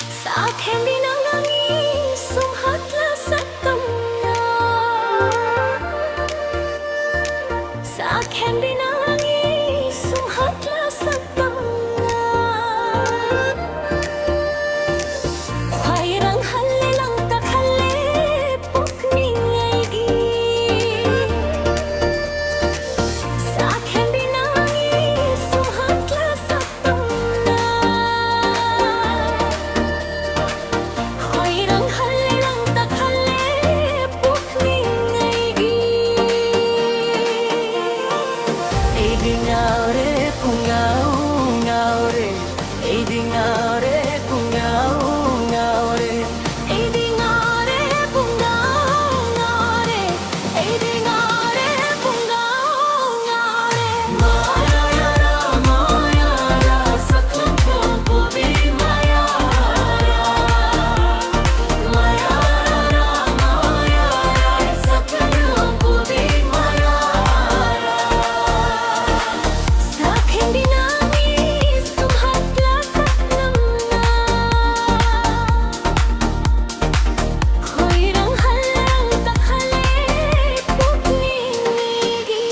Sa akin binangangis, sumhatla sa tama. Sa akin binangangis, sumhatla sa tama. Khwairang halilang takhalip, pukning aigi. Sa akin binangangis, sumhatla sa tama. Khwairang halilang takhalip, pukning aigi. Aidi ngao re, pungao ngao re. Aidi ngao re, pungao ngao re. Aidi ngao re, pungao ngao re. Aidi ngao re, pungao ngao re. Maya yara, maya yara, saklong pupubi maya yara. Maya yara, maya yara, saklong pupubi maya yara. Sa aking binangis, sumhatla sa tama. Khwairang halang takhalip, pukning aigi.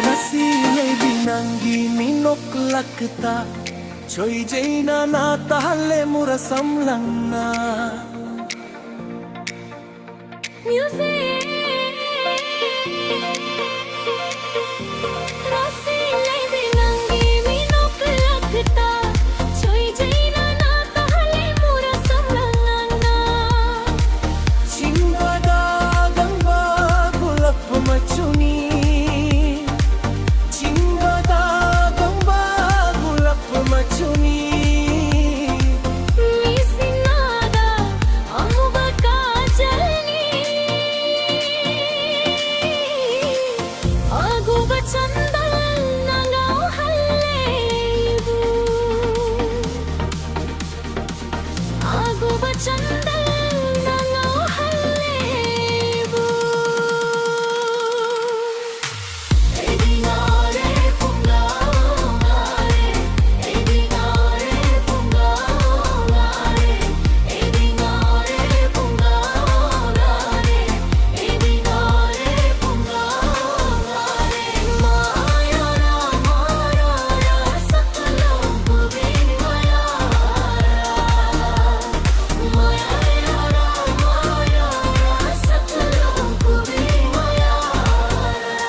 Rasilay binanggi minok lakta Choy jay na natahale mura samlang na Music Rasilay binanggi minok lakta Choy jay na natahale mura samlangan na. Chimbadagang bagulap pamachuni Chimbadagang bagulap pamachuni Misinada ang bagkajalni. Agu ba chandal nangaw halebu. Agu ba chandal nangaw halebu. Aidi ngao re, pungao ngao re. Aidi ngao re, pungao ngao re. Aidi ngao re, pungao ngao re. Aidi ngao re, pungao ngao re. Maya ra, saklong pubi maya ra. Maya ra, saklong pubi maya ra.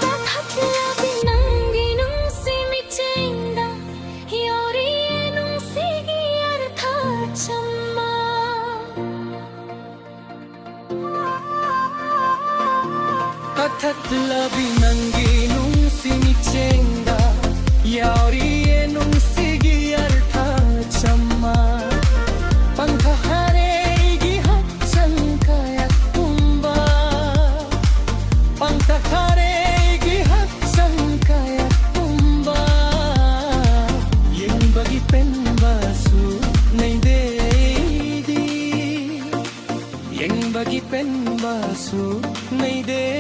Tathatla binanggi nung simicenda, yoriye nung sige artha chamma. Tathatla binanggi nung sinichenga Yauri nung sigi artha chamma Pangkahare gihat sankaya tumba Pangkahare gihat sankaya tumba Yang bagi penbasu nay deidi Yang bagi penbasu nay deidi